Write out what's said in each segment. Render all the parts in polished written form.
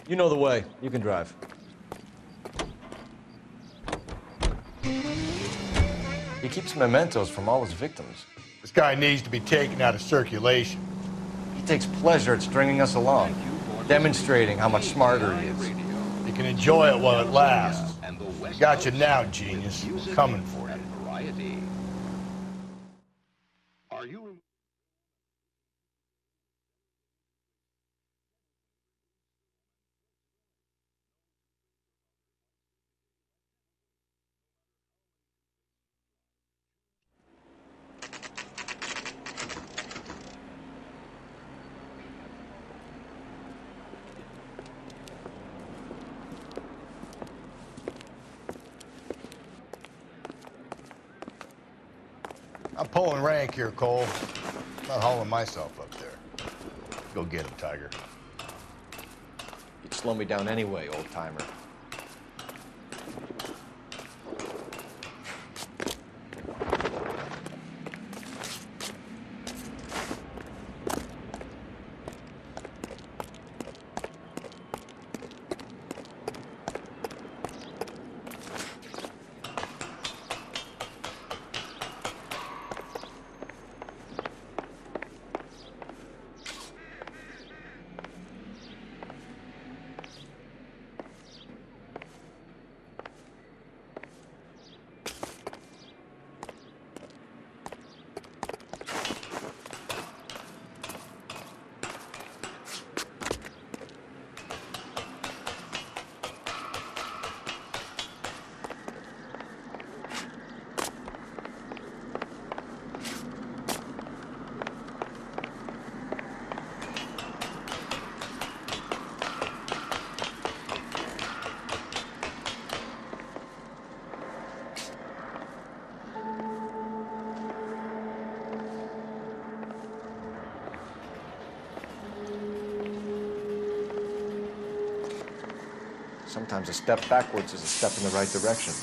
You know the way. You can drive. He keeps mementos from all his victims. This guy needs to be taken out of circulation. He takes pleasure at stringing us along, demonstrating how much smarter he is. You can enjoy it while it lasts. I got you now, genius. We're coming for you. Are you... I'm pulling rank here, Cole. Not hauling myself up there. Go get him, Tiger. You'd slow me down anyway, old-timer. Sometimes a step backwards is a step in the right direction.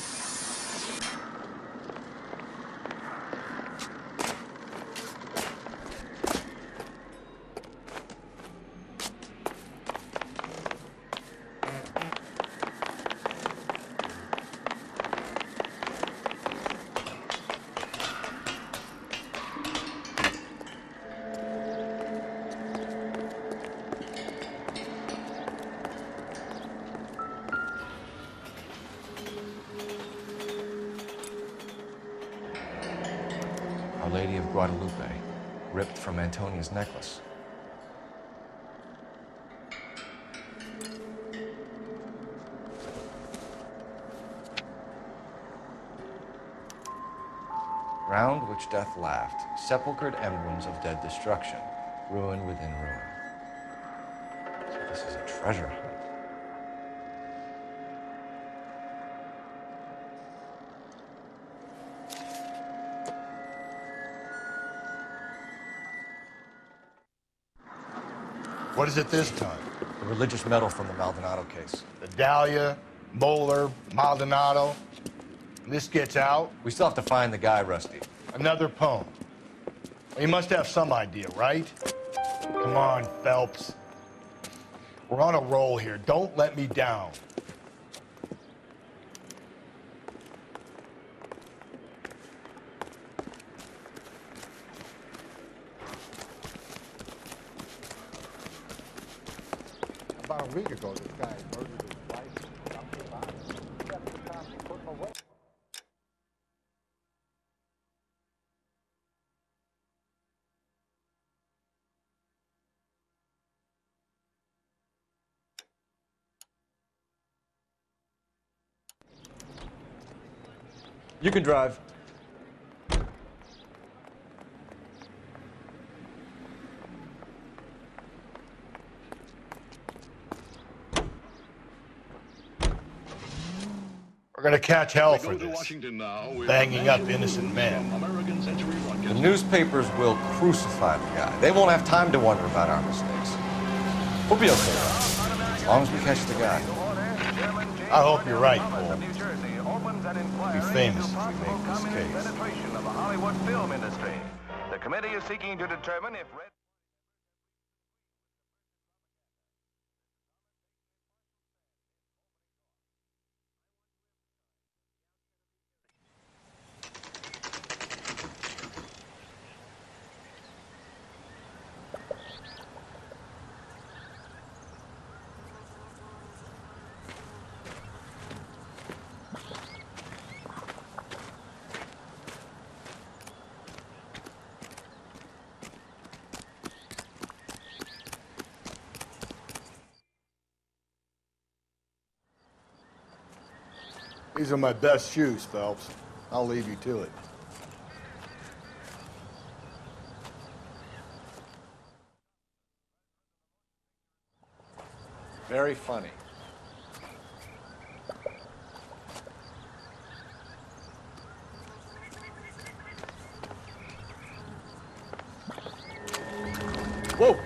Our Lady of Guadalupe, ripped from Antonia's necklace. Round which death laughed, sepulchred emblems of dead destruction, ruin within ruin. So this is a treasure hunt. What is it this time? The religious medal from the Maldonado case. The Dahlia, Moeller, Maldonado. This gets out. We still have to find the guy, Rusty. Another poem. Well, you must have some idea, right? Come on, Phelps. We're on a roll here. Don't let me down. About a week ago, this guy murdered his wife and dumped her body. He had the time to put him away. You can drive. We're gonna catch hell for this. Banging up innocent men. The newspapers will crucify the guy. They won't have time to wonder about our mistakes. We'll be okay, as long as we catch the guy. I hope you're right, Cole. We'll be famous if we make this case. The committee is seeking to determine if These are my best shoes, Phelps. I'll leave you to it. Very funny. Whoa!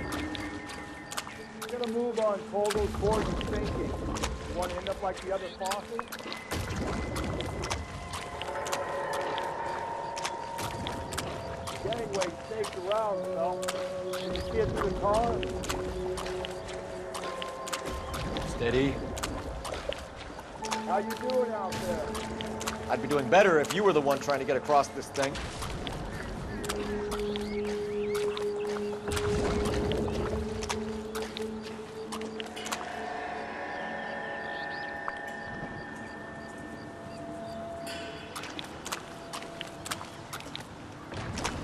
You're gonna move on, pull those boards and sinking. You want to end up like the other fossils? Gangway staked around, Phil. Can you see it through the car? Steady. How you doing out there? I'd be doing better if you were the one trying to get across this thing.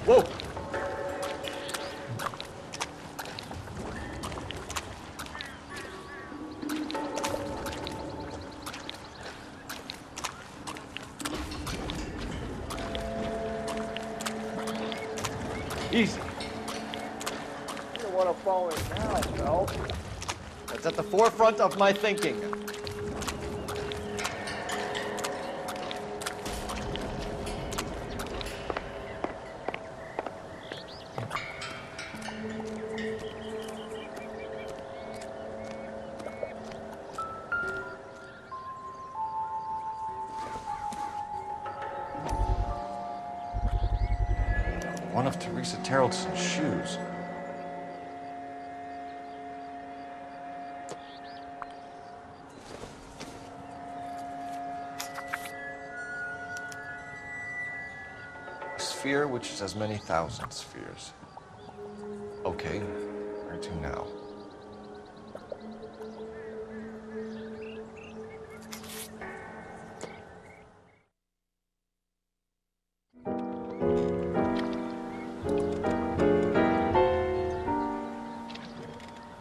Whoa! Easy. You don't want to fall in now, Phil. That's at the forefront of my thinking. One of Teresa Terreldson's shoes. A sphere which is as many thousand spheres. Okay, where to now?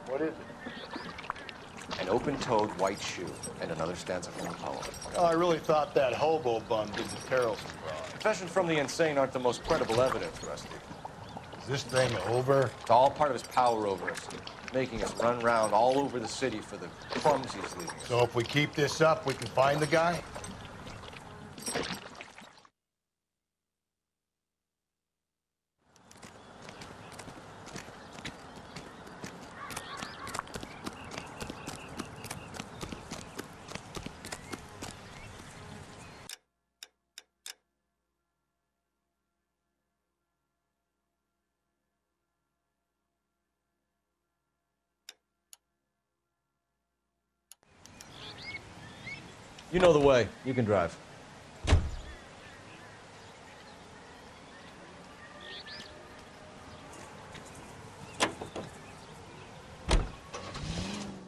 What is it? An open-toed white shoe, and another stanza from the poem. Oh, I really thought that hobo bum did the Terrelson fraud. Confessions from the insane aren't the most credible evidence, Rusty. Is this thing over? It's all part of his power over us, making us run around all over the city for the crumbs he's leaving us. So if we keep this up, we can find the guy? You know the way. You can drive.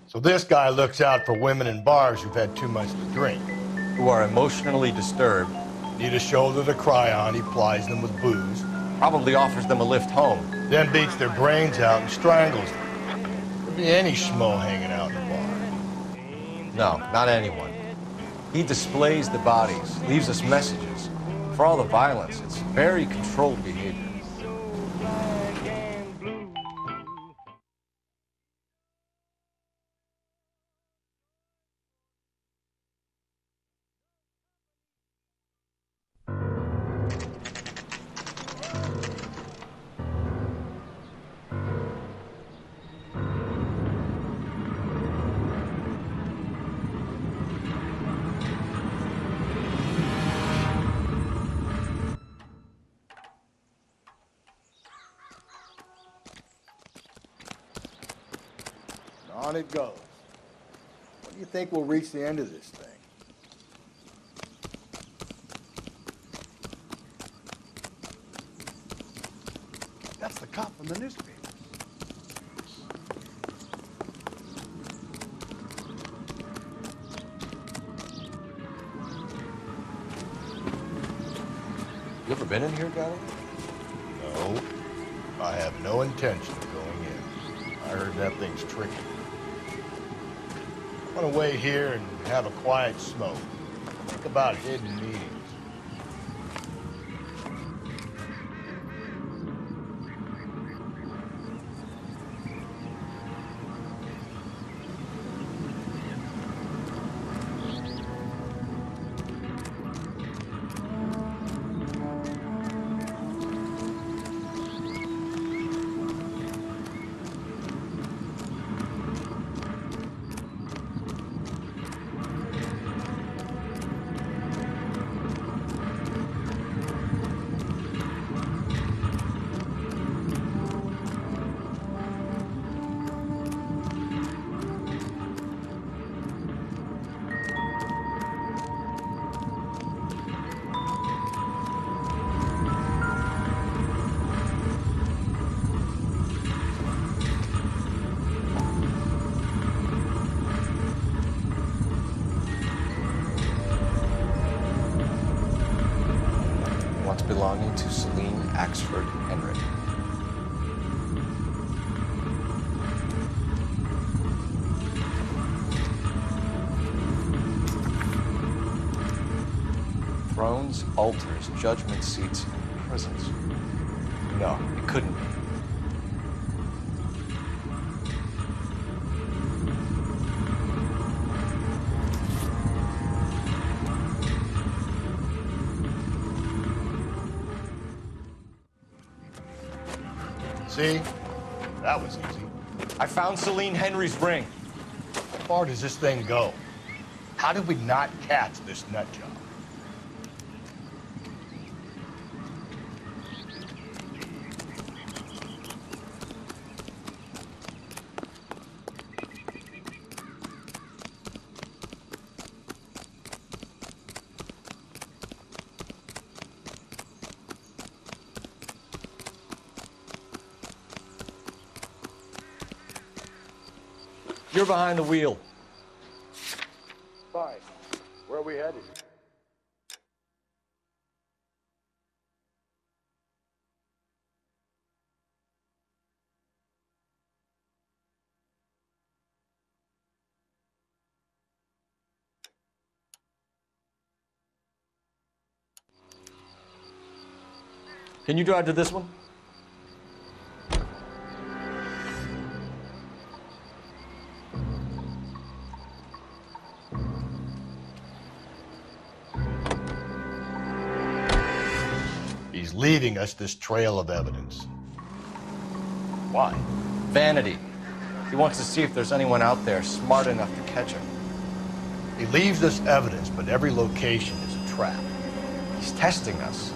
So this guy looks out for women in bars who've had too much to drink. Who are emotionally disturbed. Need a shoulder to cry on, he plies them with booze. Probably offers them a lift home. Then beats their brains out and strangles them. Could be any schmo hanging out in the bar. No, not anyone. He displays the bodies, leaves us messages. For all the violence, it's very controlled behavior. On it goes. When do you think we'll reach the end of this thing? That's the cop from the newspaper. You ever been in here, Dahlia? No, I have no intention of going in. I heard that thing's tricky. I'm gonna wait here and have a quiet smoke. Think about hidden meetings. Belonging to Celine Axford Henry. Thrones, altars, judgment seats, and prisons. No, it couldn't be. See? That was easy. I found Celine Henry's ring. How far does this thing go? How did we not catch this nut job? You're behind the wheel. Fine. Where are we headed? Can you drive to this one? He's leaving us this trail of evidence. Why? Vanity. He wants to see if there's anyone out there smart enough to catch him. He leaves us evidence, but every location is a trap. He's testing us,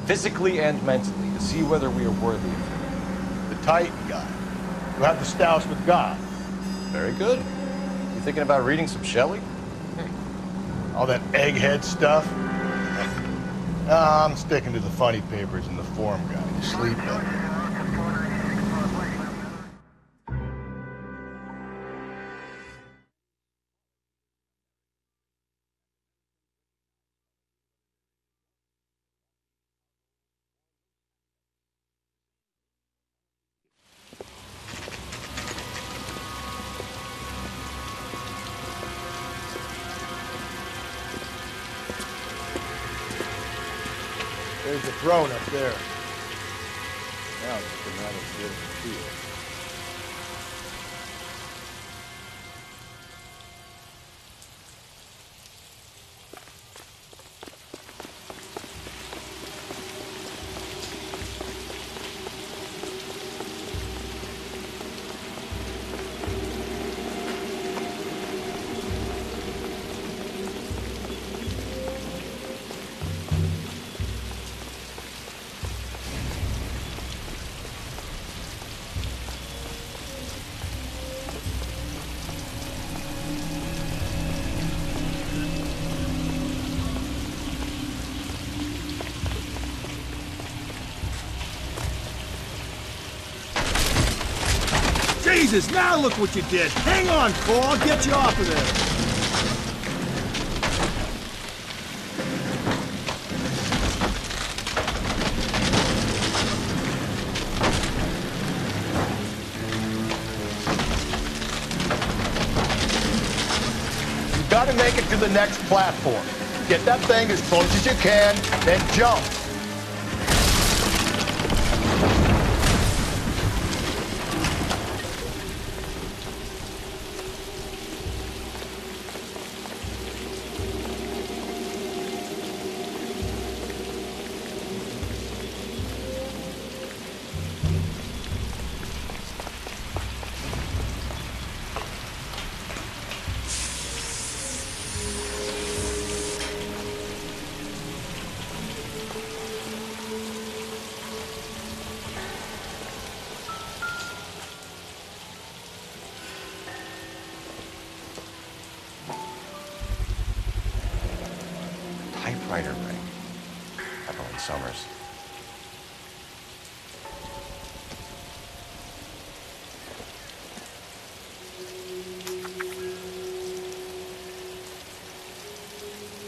physically and mentally, to see whether we are worthy of him. The Titan guy, who had the stouts with God. Very good. You thinking about reading some Shelley? All that egghead stuff. I'm sticking to the funny papers and the forum guide. You sleep better. There's the throne up there. Now it's just a matter of getting to it. Jesus, now look what you did! Hang on, Cole, I'll get you off of this! You gotta make it to the next platform. Get that thing as close as you can, then jump. Typewriter ring. Evelyn Summers.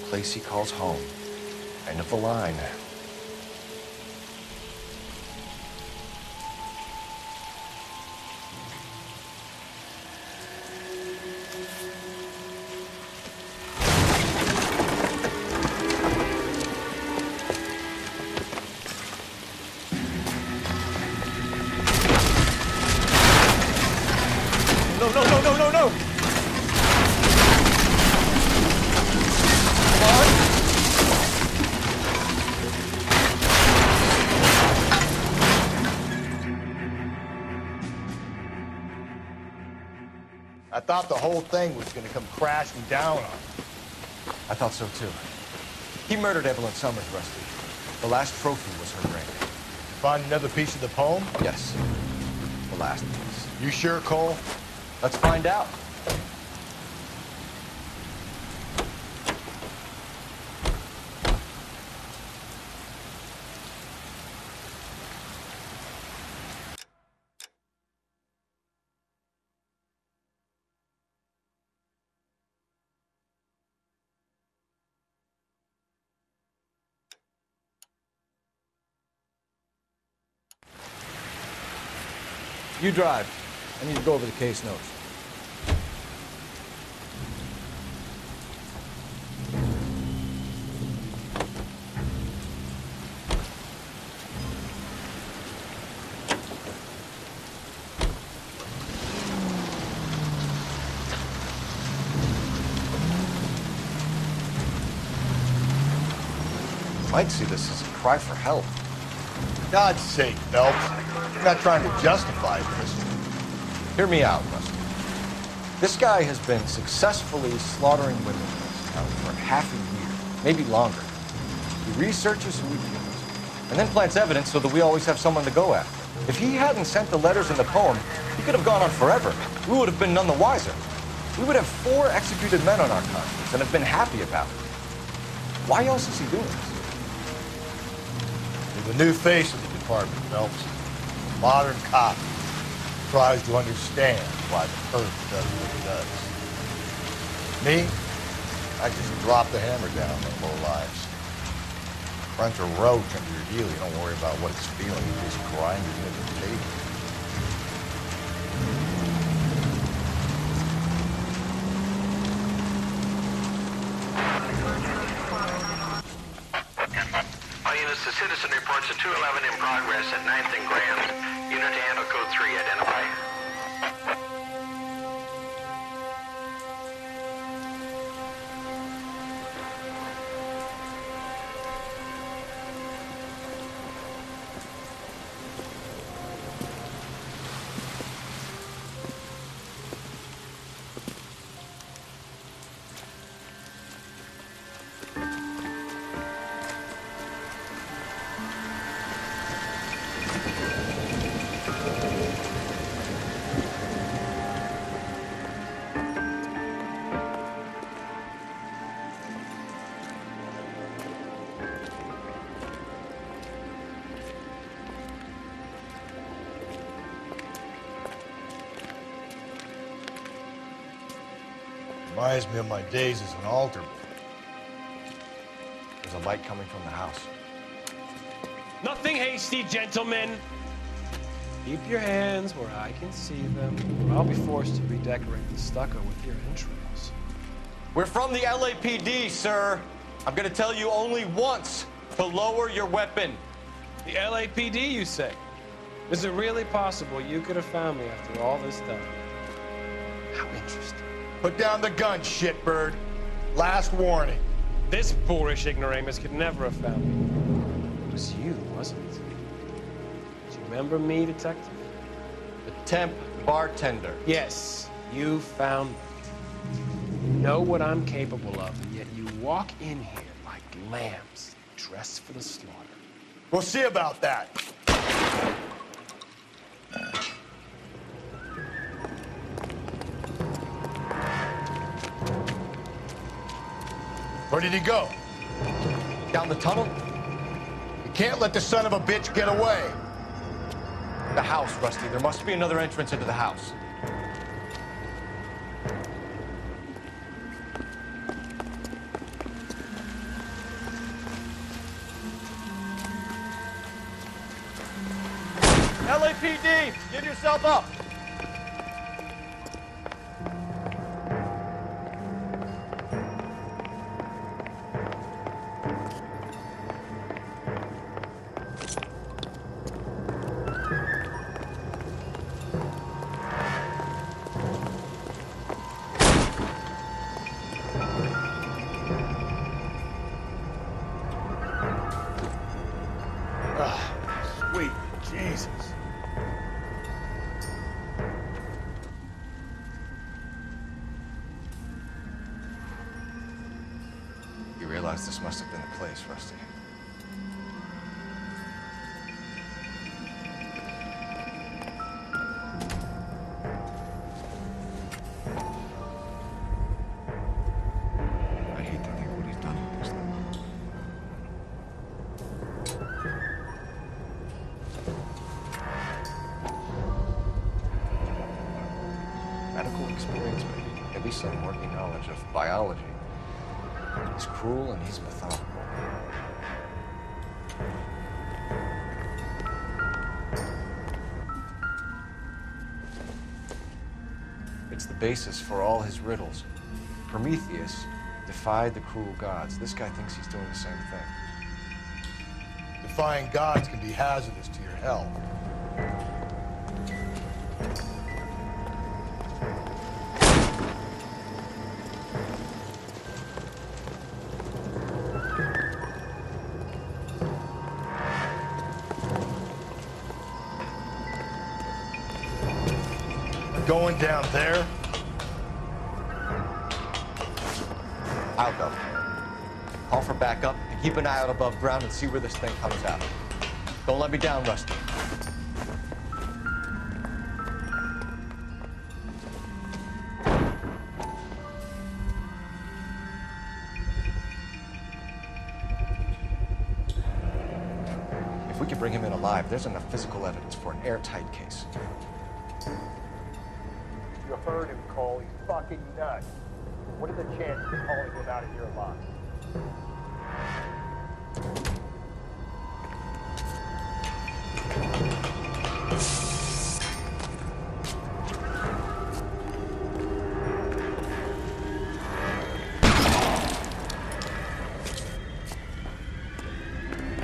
Place he calls home. End of the line. No! Come on! I thought the whole thing was gonna come crashing down on us. I thought so too. He murdered Evelyn Summers, Rusty. The last trophy was her ring. Find another piece of the poem? Yes. The last piece. You sure, Cole? Let's find out. You drive. I need to go over the case notes. Might see this as a cry for help. God's sake, Phelps. I'm not trying to justify this. Hear me out, Rusty. This guy has been successfully slaughtering women in this town for half a year, maybe longer. He researches who he kills, and then plants evidence so that we always have someone to go after. If he hadn't sent the letters in the poem, he could have gone on forever. We would have been none the wiser. We would have 4 executed men on our conscience and have been happy about it. Why else is he doing this? You're the new face of the department, Phelps. Modern cop tries to understand why the earth does what it does. Me? I just drop the hammer down on low lives. Crunch a roach under your heel, you don't worry about what it's feeling, you just grind it into the table. All units, the citizen reports a 211 in progress at 9th and Grand. Unit to handle code 3, identify. Reminds me of my days as an altar boy. There's a light coming from the house. Nothing hasty, gentlemen. Keep your hands where I can see them, or I'll be forced to redecorate the stucco with your entrails. We're from the LAPD, sir. I'm gonna tell you only once to lower your weapon. The LAPD, you say? Is it really possible you could have found me after all this time? How interesting. Put down the gun, shitbird. Last warning. This boorish ignoramus could never have found me. It was you, wasn't it? Do you remember me, detective? The temp bartender. Yes, you found me. You know what I'm capable of, and yet you walk in here like lambs dressed for the slaughter. We'll see about that. Where did he go? Down the tunnel? You can't let the son of a bitch get away. The house, Rusty. There must be another entrance into the house. LAPD, give yourself up. Sweet Jesus. You realize this must have been the place, Rusty. I hate to think what he's done with this thing. Medical experience, maybe. At least some working knowledge of biology. He's cruel and he's methodical. It's the basis for all his riddles. Prometheus defied the cruel gods. This guy thinks he's doing the same thing. Defying gods can be hazardous to your health. Going down there? I'll go. Call for backup and keep an eye out above ground and see where this thing comes out. Don't let me down, Rusty. If we can bring him in alive, there's enough physical evidence for an airtight case. You heard him, Cole. He's fucking nuts. What are the chances of hauling him out of here alive?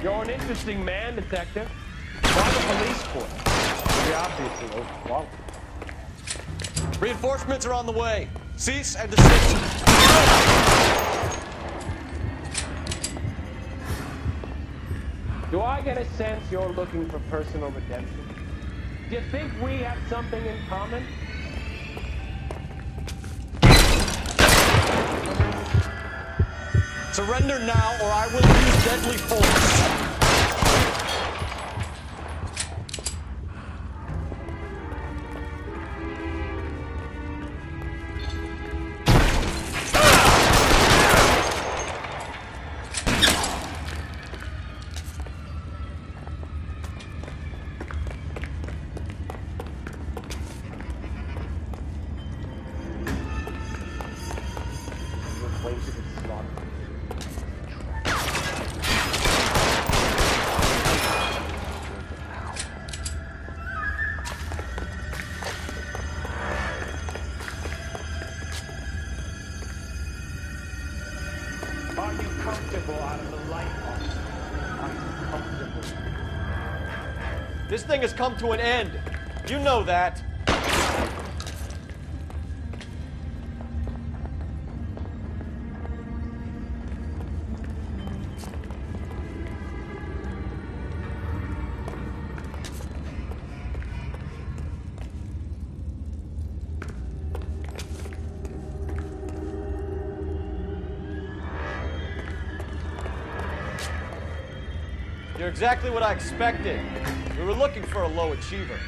You're an interesting man, detective. Why the police force? You're obviously overqualified. Reinforcements are on the way. Cease and desist. Do I get a sense you're looking for personal redemption? Do you think we have something in common? Surrender now, or I will use deadly force. This thing has come to an end. You know that. You're exactly what I expected. We were looking for a low achiever.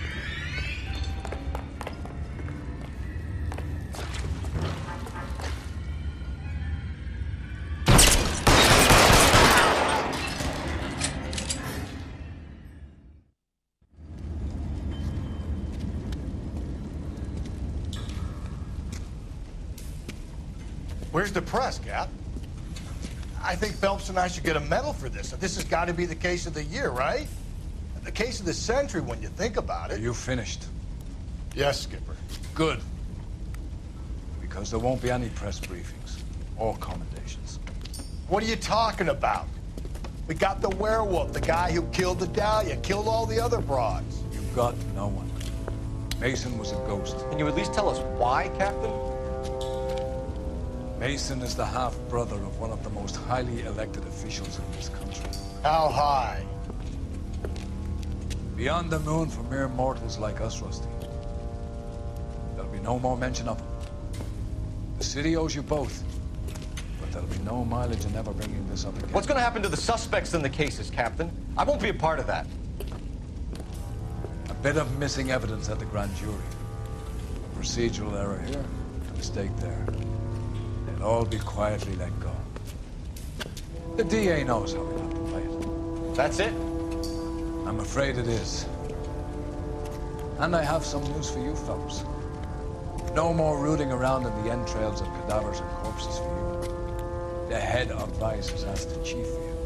Where's the press, Cap? I think Phelps and I should get a medal for this. This has got to be the case of the year, right? The case of the century when you think about it. Are you finished? Yes, Skipper. Good. Because there won't be any press briefings or commendations. What are you talking about? We got the werewolf, the guy who killed the Dahlia, killed all the other broads. You've got no one. Mason was a ghost. Can you at least tell us why, Captain? Mason is the half-brother of one of the most highly elected officials in this country. How high? Beyond the moon for mere mortals like us, Rusty. There'll be no more mention of him. The city owes you both, but there'll be no mileage in ever bringing this up again. What's going to happen to the suspects in the cases, Captain? I won't be a part of that. A bit of missing evidence at the grand jury. A procedural error here, a mistake there. They'll all be quietly let go. The DA knows how we have to play it. That's it? I'm afraid it is. And I have some news for you, fellows. No more rooting around in the entrails of cadavers and corpses for you. The head of Vice has asked the chief for you.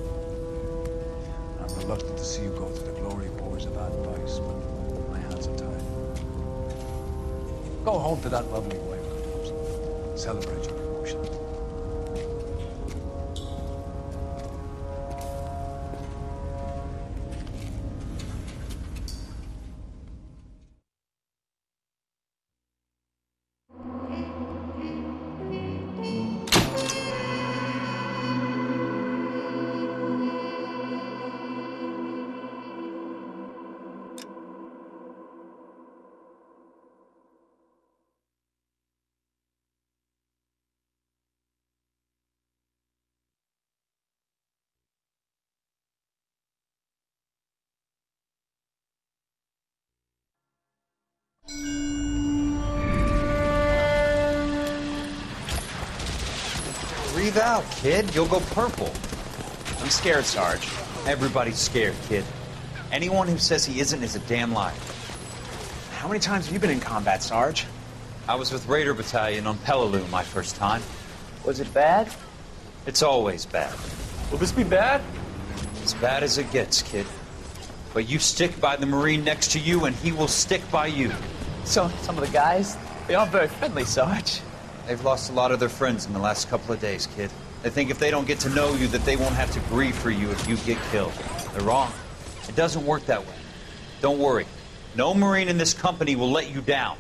I'm reluctant to see you go to the glory boys of advice, but my hands are tied. Go home to that lovely wife of yours. Celebrate your promotion. Breathe out, kid. You'll go purple. I'm scared, Sarge. Everybody's scared, kid. Anyone who says he isn't is a damn liar. How many times have you been in combat, Sarge? I was with Raider Battalion on Peleliu my first time. Was it bad? It's always bad. Will this be bad? As bad as it gets, kid. But you stick by the Marine next to you, and he will stick by you. So, some of the guys, they aren't very friendly, Sarge. They've lost a lot of their friends in the last couple of days, kid. They think if they don't get to know you, that they won't have to grieve for you if you get killed. They're wrong. It doesn't work that way. Don't worry. No Marine in this company will let you down.